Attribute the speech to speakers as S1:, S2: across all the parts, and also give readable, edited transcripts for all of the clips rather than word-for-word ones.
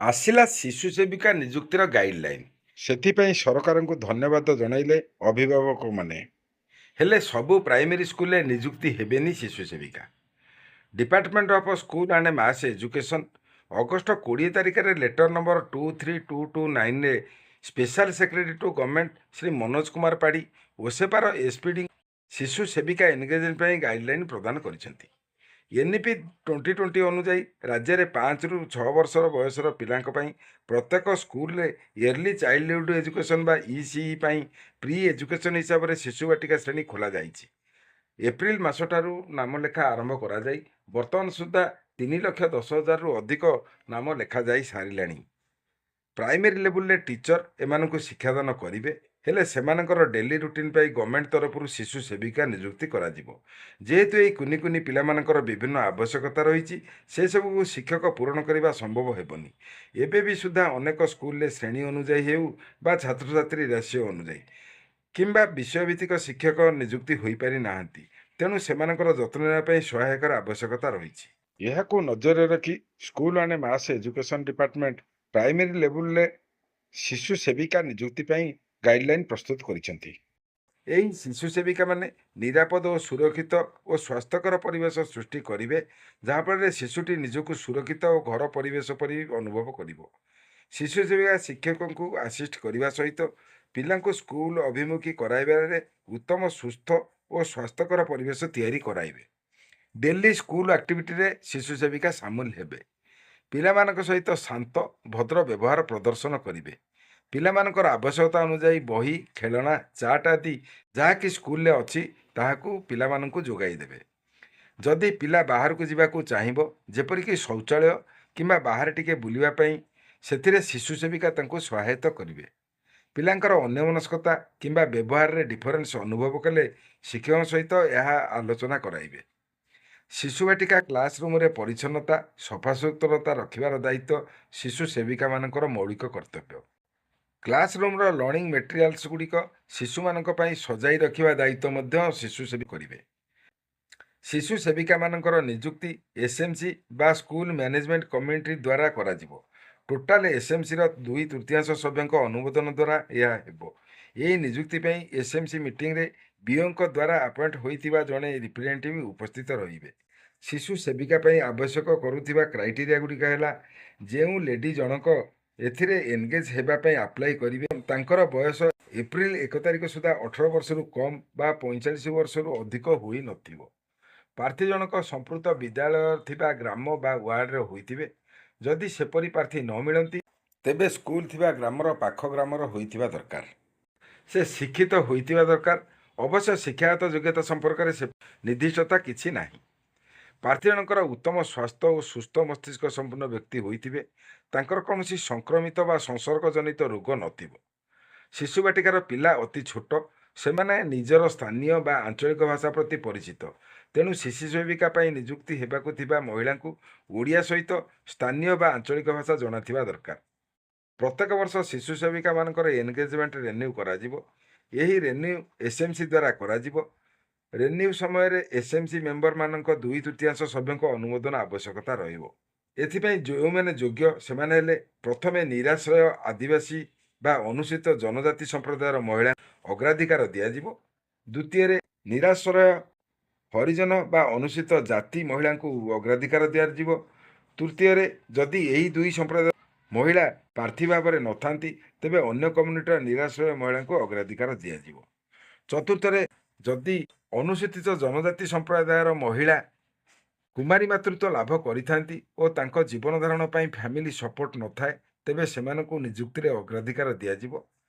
S1: ଆସିଲା ଶିଶୁ ସେବିକା ନିଯୁକ୍ତିର ଗାଇଡଲାଇନ୍। ସେଥିପାଇଁ ସରକାରଙ୍କୁ ଧନ୍ୟବାଦ ଜଣାଇଲେ ଅଭିଭାବକମାନେ। ହେଲେ ସବୁ ପ୍ରାଇମେରୀ ସ୍କୁଲରେ ନିଯୁକ୍ତି ହେବେନି ଶିଶୁ ସେବିକା। Department of school and mass education August 20 ତାରିଖରେ ଲେଟର ନମ୍ବର 23229ରେ special secretary to government Shri Manoj Kumar Padhi ଓସେପାର ଏସ୍ପିଡି ଶିଶୁ ସେବିକା ଏନଗେଜମେଣ୍ଟ ପାଇଁ ଗାଇଡଲାଇନ୍ ପ୍ରଦାନ କରିଛନ୍ତି। ଏନ୍ଇପି 2020 ଅନୁଯାୟୀ ରାଜ୍ୟରେ 5ରୁ 6 ବର୍ଷର ବୟସର ପିଲାଙ୍କ ପାଇଁ ପ୍ରତ୍ୟେକ ସ୍କୁଲରେ ଇୟର୍ଲି ଚାଇଲ୍ଡହୁଡ୍ ଏଜୁକେସନ୍ ବା ଇସିଇ ପାଇଁ ପ୍ରି ଏଜୁକେସନ୍ ହିସାବରେ ଶିଶୁ ବାଟିକା ଶ୍ରେଣୀ ଖୋଲାଯାଇଛି। ଏପ୍ରିଲ ମାସଠାରୁ ନାମ ଲେଖା ଆରମ୍ଭ କରାଯାଇ ବର୍ତ୍ତମାନ ସୁଦ୍ଧା 3,10,000ରୁ ଅଧିକ ନାମ ଲେଖାଯାଇ ସାରିଲାଣି। ପ୍ରାଇମେରୀ ଲେବୁଲରେ ଟିଚର ଏମାନଙ୍କୁ ଶିକ୍ଷାଦାନ କରିବେ। ହେଲେ ସେମାନଙ୍କର ଡେଲି ରୁଟିନ୍ ପାଇଁ ଗଭର୍ଣ୍ଣମେଣ୍ଟ ତରଫରୁ ଶିଶୁ ସେବିକା ନିଯୁକ୍ତି କରାଯିବ। ଯେହେତୁ ଏହି କୁନି କୁନି ପିଲାମାନଙ୍କର ବିଭିନ୍ନ ଆବଶ୍ୟକତା ରହିଛି, ସେସବୁକୁ ଶିକ୍ଷକ ପୂରଣ କରିବା ସମ୍ଭବ ହେବନି। ଏବେ ବି ସୁଦ୍ଧା ଅନେକ ସ୍କୁଲରେ ଶ୍ରେଣୀ ଅନୁଯାୟୀ ହେଉ ବା ଛାତ୍ରଛାତ୍ରୀ ରାଶିଓ ଅନୁଯାୟୀ କିମ୍ବା ବିଷୟଭିତ୍ତିକ ଶିକ୍ଷକ ନିଯୁକ୍ତି ହୋଇପାରି ନାହାନ୍ତି। ତେଣୁ ସେମାନଙ୍କର ଯତ୍ନ ନେବା ପାଇଁ ସହାୟକର ଆବଶ୍ୟକତା ରହିଛି। ଏହାକୁ ନଜରରେ ରଖି school and mass education department primary ଲେବୁଲରେ ଶିଶୁ ସେବିକା ନିଯୁକ୍ତି ପାଇଁ ଗାଇଡଲାଇନ୍ ପ୍ରସ୍ତୁତ କରିଛନ୍ତି। ଏହି ଶିଶୁ ସେବିକାମାନେ ନିରାପଦ ଓ ସୁରକ୍ଷିତ ଓ ସ୍ୱାସ୍ଥ୍ୟକର ପରିବେଶ ସୃଷ୍ଟି କରିବେ, ଯାହାଫଳରେ ଶିଶୁଟି ନିଜକୁ ସୁରକ୍ଷିତ ଓ ଘର ପରିବେଶ ପରି ଅନୁଭବ କରିବ। ଶିଶୁ ସେବିକା ଶିକ୍ଷକଙ୍କୁ ଆସିଷ୍ଟ କରିବା ସହିତ ପିଲାଙ୍କୁ ସ୍କୁଲ ଅଭିମୁଖୀ କରାଇବାରେ ଉତ୍ତମ ସୁସ୍ଥ ଓ ସ୍ୱାସ୍ଥ୍ୟକର ପରିବେଶ ତିଆରି କରାଇବେ। ଡେଲି ସ୍କୁଲ ଆକ୍ଟିଭିଟିରେ ଶିଶୁ ସେବିକା ସାମିଲ ହେବେ। ପିଲାମାନଙ୍କ ସହିତ ଶାନ୍ତ ଭଦ୍ର ବ୍ୟବହାର ପ୍ରଦର୍ଶନ କରିବେ। ପିଲାମାନଙ୍କର ଆବଶ୍ୟକତା ଅନୁଯାୟୀ ବହି, ଖେଳଣା, ଚାଟ୍ ଆଦି ଯାହାକି ସ୍କୁଲରେ ଅଛି ତାହାକୁ ପିଲାମାନଙ୍କୁ ଯୋଗାଇ ଦେବେ। ଯଦି ପିଲା ବାହାରକୁ ଯିବାକୁ ଚାହିଁବ, ଯେପରିକି ଶୌଚାଳୟ କିମ୍ବା ବାହାରେ ଟିକେ ବୁଲିବା ପାଇଁ, ସେଥିରେ ଶିଶୁ ସେବିକା ତାଙ୍କୁ ସହାୟତା କରିବେ। ପିଲାଙ୍କର ଅନ୍ୟମନସ୍କତା କିମ୍ବା ବ୍ୟବହାରରେ ଡିଫରେନ୍ସ ଅନୁଭବ କଲେ ଶିକ୍ଷକଙ୍କ ସହିତ ଏହା ଆଲୋଚନା କରାଇବେ। ଶିଶୁ ବାଟିକା କ୍ଲାସରୁମ୍ରେ ପରିଚ୍ଛନ୍ନତା ସଫାସୁତରତା ରଖିବାର ଦାୟିତ୍ୱ ଶିଶୁ ସେବିକାମାନଙ୍କର ମୌଳିକ କର୍ତ୍ତବ୍ୟ। କ୍ଲାସରୁମ୍ର ଲର୍ଣ୍ଣିଂ ମେଟେରିଆଲ୍ସ ଗୁଡ଼ିକ ଶିଶୁମାନଙ୍କ ପାଇଁ ସଜାଇ ରଖିବା ଦାୟିତ୍ୱ ମଧ୍ୟ ଶିଶୁ ସେବୀ କରିବେ। ଶିଶୁ ସେବିକାମାନଙ୍କର ନିଯୁକ୍ତି ଏସ୍ଏମ୍ସି ବା ସ୍କୁଲ ମ୍ୟାନେଜମେଣ୍ଟ କମିଟି ଦ୍ୱାରା କରାଯିବ। ଟୋଟାଲ ଏସ୍ଏମ୍ସିର 2/3 ସଭ୍ୟଙ୍କ ଅନୁମୋଦନ ଦ୍ୱାରା ଏହା ହେବ। ଏହି ନିଯୁକ୍ତି ପାଇଁ ଏସ୍ଏମ୍ସି ମିଟିଂରେ ବିଓଙ୍କ ଦ୍ୱାରା ଆପଏଣ୍ଟ ହୋଇଥିବା ଜଣେ ରିପ୍ରେଜେଣ୍ଟେଟିଭ୍ ଉପସ୍ଥିତ ରହିବେ। ଶିଶୁ ସେବିକା ପାଇଁ ଆବଶ୍ୟକ କରୁଥିବା କ୍ରାଇଟେରିଆ ଗୁଡ଼ିକ ହେଲା, ଯେଉଁ ଲେଡି ଜଣକ ଏଥିରେ ଏନଗେଜ୍ ହେବା ପାଇଁ ଆପ୍ଲାଏ କରିବେ, ତାଙ୍କର ବୟସ ଏପ୍ରିଲ 1 ତାରିଖ ସୁଦ୍ଧା 18 ବର୍ଷରୁ କମ୍ ବା 45 ବର୍ଷରୁ ଅଧିକ ହୋଇନଥିବ। ପ୍ରାର୍ଥୀ ଜଣକ ସମ୍ପୃକ୍ତ ବିଦ୍ୟାଳୟ ଥିବା ଗ୍ରାମ ବା ୱାର୍ଡରେ ହୋଇଥିବେ। ଯଦି ସେପରି ପ୍ରାର୍ଥୀ ନ ମିଳନ୍ତି, ତେବେ ସ୍କୁଲ ଥିବା ଗ୍ରାମର ପାଖ ଗ୍ରାମର ହୋଇଥିବା ଦରକାର। ସେ ଶିକ୍ଷିତ ହୋଇଥିବା ଦରକାର। ଅବଶ୍ୟ ଶିକ୍ଷାଗତ ଯୋଗ୍ୟତା ସମ୍ପର୍କରେ ସେ ନିର୍ଦ୍ଦିଷ୍ଟତା କିଛି ନାହିଁ। ପ୍ରାର୍ଥୀ ଜଣଙ୍କର ଉତ୍ତମ ସ୍ୱାସ୍ଥ୍ୟ ଓ ସୁସ୍ଥ ମସ୍ତିଷ୍କ ସମ୍ପନ୍ନ ବ୍ୟକ୍ତି ହୋଇଥିବେ। ତାଙ୍କର କୌଣସି ସଂକ୍ରମିତ ବା ସଂସର୍ଗଜନିତ ରୋଗ ନଥିବ। ଶିଶୁ ବାଟିକାର ପିଲା ଅତି ଛୋଟ। ସେମାନେ ନିଜର ସ୍ଥାନୀୟ ବା ଆଞ୍ଚଳିକ ଭାଷା ପ୍ରତି ପରିଚିତ। ତେଣୁ ଶିଶୁ ସେବିକା ପାଇଁ ନିଯୁକ୍ତି ହେବାକୁ ଥିବା ମହିଳାଙ୍କୁ ଓଡ଼ିଆ ସହିତ ସ୍ଥାନୀୟ ବା ଆଞ୍ଚଳିକ ଭାଷା ଜଣାଥିବା ଦରକାର। ପ୍ରତ୍ୟେକ ବର୍ଷ ଶିଶୁ ସେବିକାମାନଙ୍କର ଏନଗେଜମେଣ୍ଟ ରେନ୍ୟୁ କରାଯିବ। ଏହି ରେନ୍ୟୁ ଏସ୍ଏମ୍ସି ଦ୍ୱାରା କରାଯିବ। ରେନ୍ୟୁ ସମୟରେ ଏସ୍ଏମ୍ସି ମେମ୍ବରମାନଙ୍କ 2/3 ସଭ୍ୟଙ୍କ ଅନୁମୋଦନ ଆବଶ୍ୟକତା ରହିବ। ଏଥିପାଇଁ ଯେଉଁମାନେ ଯୋଗ୍ୟ ସେମାନେ ହେଲେ, ପ୍ରଥମେ ନିରାଶ୍ରୟ ଆଦିବାସୀ ବା ଅନୁସୂଚିତ ଜନଜାତି ସମ୍ପ୍ରଦାୟର ମହିଳା ଅଗ୍ରାଧିକାର ଦିଆଯିବ। ଦ୍ୱିତୀୟରେ ନିରାଶ୍ରୟ ହରିଜନ ବା ଅନୁସୂଚିତ ଜାତି ମହିଳାଙ୍କୁ ଅଗ୍ରାଧିକାର ଦିଆଯିବ। ତୃତୀୟରେ ଯଦି ଏହି ଦୁଇ ସମ୍ପ୍ରଦାୟ ମହିଳା ପ୍ରାର୍ଥୀ ଭାବରେ ନଥାନ୍ତି, ତେବେ ଅନ୍ୟ କମ୍ୟୁନିଟିର ନିରାଶ୍ରୟ ମହିଳାଙ୍କୁ ଅଗ୍ରାଧିକାର ଦିଆଯିବ। ଚତୁର୍ଥରେ ଯଦି ଅନୁସୂଚିତ ଜନଜାତି ସମ୍ପ୍ରଦାୟର ମହିଳା କୁମାରୀ ମାତୃତ୍ୱ ଲାଭ କରିଥାନ୍ତି ଓ ତାଙ୍କ ଜୀବନ ଧାରଣ ପାଇଁ ଫ୍ୟାମିଲି ସପୋର୍ଟ ନଥାଏ, ତେବେ ସେମାନଙ୍କୁ ନିଯୁକ୍ତିରେ ଅଗ୍ରାଧିକାର ଦିଆଯିବ।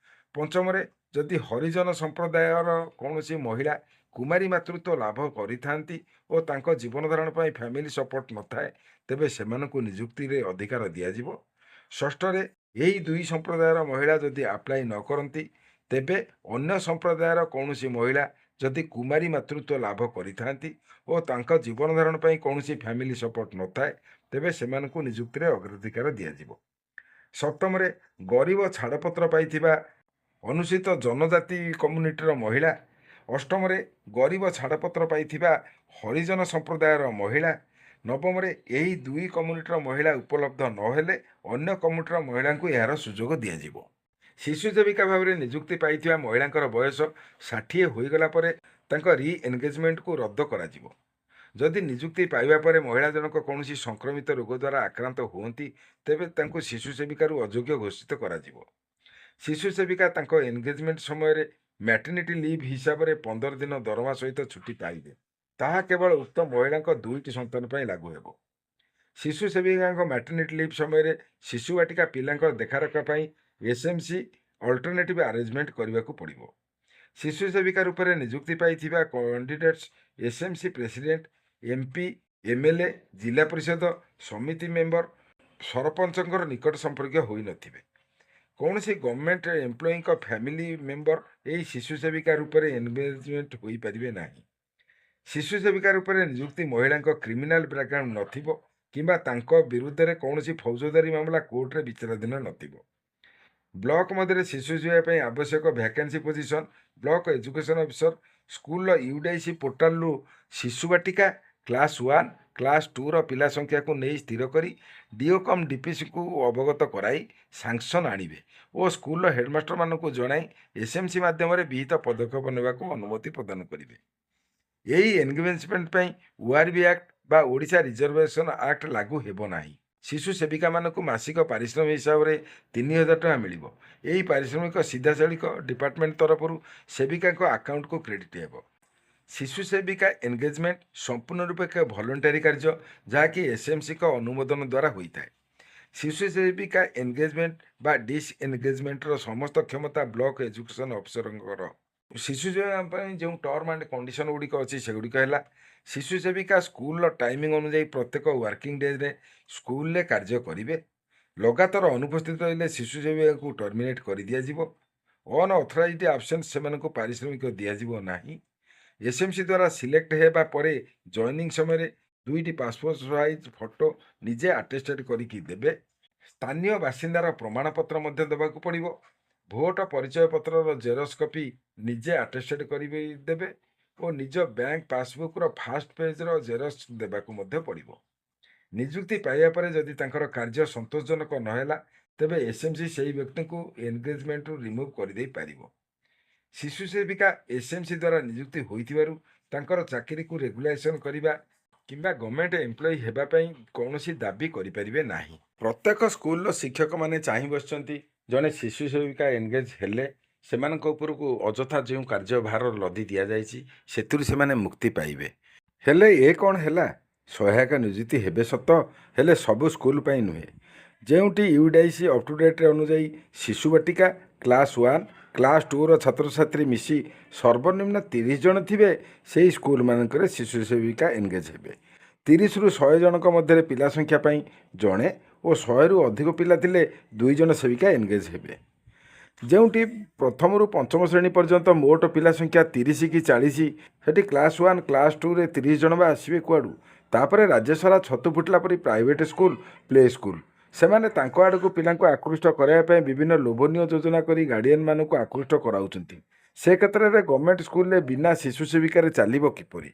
S1: ପଞ୍ଚମରେ ଯଦି ହରିଜନ ସମ୍ପ୍ରଦାୟର କୌଣସି ମହିଳା କୁମାରୀ ମାତୃତ୍ୱ ଲାଭ କରିଥାନ୍ତି ଓ ତାଙ୍କ ଜୀବନ ଧାରଣ ପାଇଁ ଫ୍ୟାମିଲି ସପୋର୍ଟ ନଥାଏ, ତେବେ ସେମାନଙ୍କୁ ନିଯୁକ୍ତିରେ ଅଧିକାର ଦିଆଯିବ। ଷଷ୍ଠରେ ଏହି ଦୁଇ ସମ୍ପ୍ରଦାୟର ମହିଳା ଯଦି ଆପ୍ଲାଏ ନ କରନ୍ତି, ତେବେ ଅନ୍ୟ ସମ୍ପ୍ରଦାୟର କୌଣସି ମହିଳା ଯଦି କୁମାରୀ ମାତୃତ୍ୱ ଲାଭ କରିଥାନ୍ତି ଓ ତାଙ୍କ ଜୀବନ ଧାରଣ ପାଇଁ କୌଣସି ଫ୍ୟାମିଲି ସପୋର୍ଟ ନଥାଏ, ତେବେ ସେମାନଙ୍କୁ ନିଯୁକ୍ତିରେ ଅଗ୍ରାଧିକାର ଦିଆଯିବ। ସପ୍ତମରେ ଗରିବ ଛାଡ଼ପତ୍ର ପାଇଥିବା ଅନୁସୂଚିତ ଜନଜାତି କମ୍ୟୁନିଟିର ମହିଳା। ଅଷ୍ଟମରେ ଗରିବ ଛାଡ଼ପତ୍ର ପାଇଥିବା ହରିଜନ ସମ୍ପ୍ରଦାୟର ମହିଳା। ନବମରେ ଏହି ଦୁଇ କମ୍ୟୁନିଟିର ମହିଳା ଉପଲବ୍ଧ ନହେଲେ ଅନ୍ୟ କମ୍ୟୁନିଟିର ମହିଳାଙ୍କୁ ଏହାର ସୁଯୋଗ ଦିଆଯିବ। ଶିଶୁ ସେବିକା ଭାବରେ ନିଯୁକ୍ତି ପାଇଥିବା ମହିଳାଙ୍କର ବୟସ 60 ହୋଇଗଲା ପରେ ତାଙ୍କ ରି-ଏନ୍ଗେଜମେଣ୍ଟକୁ ରଦ୍ଦ କରାଯିବ। ଯଦି ନିଯୁକ୍ତି ପାଇବା ପରେ ମହିଳା ଜଣକ କୌଣସି ସଂକ୍ରମିତ ରୋଗ ଦ୍ୱାରା ଆକ୍ରାନ୍ତ ହୁଅନ୍ତି, ତେବେ ତାଙ୍କୁ ଶିଶୁ ସେବିକାରୁ ଅଯୋଗ୍ୟ ଘୋଷିତ କରାଯିବ। ଶିଶୁ ସେବିକା ତାଙ୍କ ଏନ୍ଗେଜମେଣ୍ଟ ସମୟରେ ମ୍ୟାଟର୍ନିଟି ଲିଭ୍ ହିସାବରେ 15 ଦିନ ଦରମା ସହିତ ଛୁଟି ପାଇବେ। ତାହା କେବଳ ଉକ୍ତ ମହିଳାଙ୍କ 2ଟି ସନ୍ତାନ ପାଇଁ ଲାଗୁ ହେବ। ଶିଶୁ ସେବିକାଙ୍କ ମ୍ୟାଟର୍ନିଟି ଲିଭ୍ ସମୟରେ ଶିଶୁ ବାଟିକା ପିଲାଙ୍କର ଦେଖାରେଖା ପାଇଁ ଏସ୍ଏମ୍ସି ଅଲ୍ଟରନେଟିଭ୍ ଆରେଞ୍ଜମେଣ୍ଟ କରିବାକୁ ପଡ଼ିବ। ଶିଶୁ ସେବିକା ରୂପରେ ନିଯୁକ୍ତି ପାଇଥିବା candidates SMC president, MP, MLA, ଜିଲ୍ଲା ପରିଷଦ ସମିତି ମେମ୍ବର, ସରପଞ୍ଚଙ୍କର ନିକଟ ସମ୍ପର୍କୀୟ ହୋଇନଥିବେ। କୌଣସି ଗଭର୍ଣ୍ଣମେଣ୍ଟ ଏମ୍ପ୍ଲୟିଙ୍କ ଫ୍ୟାମିଲି ମେମ୍ବର ଏହି ଶିଶୁ ସେବିକା ରୂପରେ ଏନ୍ଗେଜମେଣ୍ଟ ହୋଇପାରିବେ ନାହିଁ। ଶିଶୁ ସେବିକା ରୂପରେ ନିଯୁକ୍ତି ମହିଳାଙ୍କ କ୍ରିମିନାଲ ବ୍ୟାକଗ୍ରାଉଣ୍ଡ ନଥିବ କିମ୍ବା ତାଙ୍କ ବିରୁଦ୍ଧରେ କୌଣସି ଫୌଜଦାରୀ ମାମଲା କୋର୍ଟରେ ବିଚାରାଧୀନ ନଥିବ। ବ୍ଲକ ମଧ୍ୟରେ ଶିଶୁ ସେବା ପାଇଁ ଆବଶ୍ୟକ vacancy position block education officer ସ୍କୁଲର ୟୁଡିଆଇସି ପୋର୍ଟାଲରୁ ଶିଶୁ ବାଟିକା କ୍ଲାସ୍ 1, କ୍ଲାସ୍ 2ର ପିଲା ସଂଖ୍ୟାକୁ ନେଇ ସ୍ଥିର କରି ଡିଓକମ୍ ଡିପିସିକୁ ଅବଗତ କରାଇ ସାଂସନ୍ ଆଣିବେ ଓ ସ୍କୁଲର ହେଡମାଷ୍ଟରମାନଙ୍କୁ ଜଣାଇ ଏସ୍ଏମ୍ସି ମାଧ୍ୟମରେ ବିହିତ ପଦକ୍ଷେପ ନେବାକୁ ଅନୁମତି ପ୍ରଦାନ କରିବେ। ଏହି ଏନ୍ଗେଜମେଣ୍ଟ ପାଇଁ ORB ଆକ୍ଟ ବା ଓଡ଼ିଶା ରିଜର୍ଭେସନ୍ ଆକ୍ଟ ଲାଗୁ ହେବ ନାହିଁ। ଶିଶୁ ସେବିକାମାନଙ୍କୁ ମାସିକ ପାରିଶ୍ରମିକ ହିସାବରେ 3000 ଟଙ୍କା ମିଳିବ। ଏହି ପାରିଶ୍ରମିକ ସିଧାସଳଖ ଡିପାର୍ଟମେଣ୍ଟ ତରଫରୁ ସେବିକାଙ୍କ ଆକାଉଣ୍ଟକୁ କ୍ରେଡିଟ୍ ହେବ। ଶିଶୁ ସେବିକା ଏନ୍ଗେଜମେଣ୍ଟ ସମ୍ପୂର୍ଣ୍ଣ ରୂପେ ଏକ ଭଲଣ୍ଟାରୀ କାର୍ଯ୍ୟ, ଯାହାକି ଏସ୍ଏମ୍ସିଙ୍କ ଅନୁମୋଦନ ଦ୍ୱାରା ହୋଇଥାଏ। ଶିଶୁ ସେବିକା ଏନ୍ଗେଜମେଣ୍ଟ ବା ଡିସ୍ଏନ୍ଗେଜମେଣ୍ଟର ସମସ୍ତ କ୍ଷମତା ବ୍ଲକ ଏଜୁକେସନ୍ ଅଫିସରଙ୍କର। ଶିଶୁ ସେବା ପାଇଁ ଯେଉଁ ଟର୍ମ ଆଣ୍ଡ କଣ୍ଡିସନ୍ ଗୁଡ଼ିକ ଅଛି ସେଗୁଡ଼ିକ ହେଲା, ଶିଶୁ ସେବିକା ସ୍କୁଲର ଟାଇମିଂ ଅନୁଯାୟୀ ପ୍ରତ୍ୟେକ ୱାର୍କିଂ ଡେଜରେ ସ୍କୁଲରେ କାର୍ଯ୍ୟ କରିବେ। ଲଗାତାର ଅନୁପସ୍ଥିତ ରହିଲେ ଶିଶୁ ସେବିକାଙ୍କୁ ଟର୍ମିନେଟ୍ କରିଦିଆଯିବ। ଅନଅଥରାଇଜ୍ଡ ଆବସେନ୍ସ ସେମାନଙ୍କୁ ପାରିଶ୍ରମିକ ଦିଆଯିବ ନାହିଁ। ଏସ୍ଏମ୍ସି ଦ୍ୱାରା ସିଲେକ୍ଟ ହେବା ପରେ ଜଏନିଂ ସମୟରେ 2ଟି ପାସପୋର୍ଟ ସାଇଜ୍ ଫଟୋ ନିଜେ ଆଟେଷ୍ଟେଡ୍ କରିକି ଦେବେ। ସ୍ଥାନୀୟ ବାସିନ୍ଦାର ପ୍ରମାଣପତ୍ର ମଧ୍ୟ ଦେବାକୁ ପଡ଼ିବ। ଭୋଟ ପରିଚୟ ପତ୍ରର ଜେରକ୍ସ କପି ନିଜେ ଆଟେଷ୍ଟେଡ୍ କରି ଦେବେ ଓ ନିଜ ବ୍ୟାଙ୍କ ପାସବୁକ୍ର ଫାଷ୍ଟ ପେଜ୍ର ଜେରକ୍ସ ଦେବାକୁ ମଧ୍ୟ ପଡ଼ିବ। ନିଯୁକ୍ତି ପାଇବା ପରେ ଯଦି ତାଙ୍କର କାର୍ଯ୍ୟ ସନ୍ତୋଷଜନକ ନହେଲା, ତେବେ ଏସ୍ଏମ୍ସି ସେହି ବ୍ୟକ୍ତିଙ୍କୁ ଏନ୍ଗେଜମେଣ୍ଟରୁ ରିମୁଭ୍ କରିଦେଇପାରିବ। ଶିଶୁ ସେବିକା ଏସ୍ଏମ୍ସି ଦ୍ୱାରା ନିଯୁକ୍ତି ହୋଇଥିବାରୁ ତାଙ୍କର ଚାକିରିକୁ ରେଗୁଲାଇଜେସନ୍ କରିବା କିମ୍ବା ଗଭର୍ଣ୍ଣମେଣ୍ଟ ଏମ୍ପ୍ଲୟି ହେବା ପାଇଁ କୌଣସି ଦାବି କରିପାରିବେ ନାହିଁ। ପ୍ରତ୍ୟେକ ସ୍କୁଲର ଶିକ୍ଷକମାନେ ଚାହିଁ ବସିଛନ୍ତି ଜଣେ ଶିଶୁ ସେବିକା ଏନ୍ଗେଜ୍ ହେଲେ ସେମାନଙ୍କ ଉପରକୁ ଅଯଥା ଯେଉଁ କାର୍ଯ୍ୟଭାର ଲଦି ଦିଆଯାଇଛି ସେଥିରୁ ସେମାନେ ମୁକ୍ତି ପାଇବେ। ହେଲେ ଏ କ'ଣ ହେଲା? ସହାୟକ ନିଯୁକ୍ତି ହେବେ ସତ, ହେଲେ ସବୁ ସ୍କୁଲ ପାଇଁ ନୁହେଁ। ଯେଉଁଠି ୟୁଡିଆଇସି ଅପ୍ ଟୁ ଡେଟ୍ ଅନୁଯାୟୀ ଶିଶୁ ବାଟିକା କ୍ଲାସ୍ 1, କ୍ଲାସ୍ 2ର ଛାତ୍ରଛାତ୍ରୀ ମିଶି ସର୍ବନିମ୍ନ 30 ଜଣ ଥିବେ, ସେହି ସ୍କୁଲମାନଙ୍କରେ ଶିଶୁ ସେବିକା ଏନ୍ଗେଜ୍ ହେବେ। 30ରୁ 100 ଜଣଙ୍କ ମଧ୍ୟରେ ପିଲା ସଂଖ୍ୟା ପାଇଁ ଜଣେ ଓ 100ରୁ ଅଧିକ ପିଲା ଥିଲେ 2 ଜଣ ସେବିକା ଏନ୍ଗେଜ୍ ହେବେ। ଯେଉଁଠି ପ୍ରଥମରୁ ପଞ୍ଚମ ଶ୍ରେଣୀ ପର୍ଯ୍ୟନ୍ତ ମୋଟ ପିଲା ସଂଖ୍ୟା 30 କି 40, ସେଠି କ୍ଲାସ୍ 1, କ୍ଲାସ୍ 2ରେ 30 ଜଣ ବା ଆସିବେ କୁଆଡ଼ୁ? ତାପରେ ରାଜ୍ୟ ସାରା ଛତୁ ଫୁଟିଲା ପରି ପ୍ରାଇଭେଟ୍ ସ୍କୁଲ, ପ୍ଲେ ସ୍କୁଲ, ସେମାନେ ତାଙ୍କ ଆଡ଼କୁ ପିଲାଙ୍କୁ ଆକୃଷ୍ଟ କରାଇବା ପାଇଁ ବିଭିନ୍ନ ଲୋଭନୀୟ ଯୋଜନା କରି ଗାର୍ଡ଼ିଆନମାନଙ୍କୁ ଆକୃଷ୍ଟ କରାଉଛନ୍ତି। ସେ କ୍ଷେତ୍ରରେ ଗଭର୍ଣ୍ଣମେଣ୍ଟ ସ୍କୁଲରେ ବିନା ଶିଶୁ ସେବିକାରେ ଚାଲିବ କିପରି?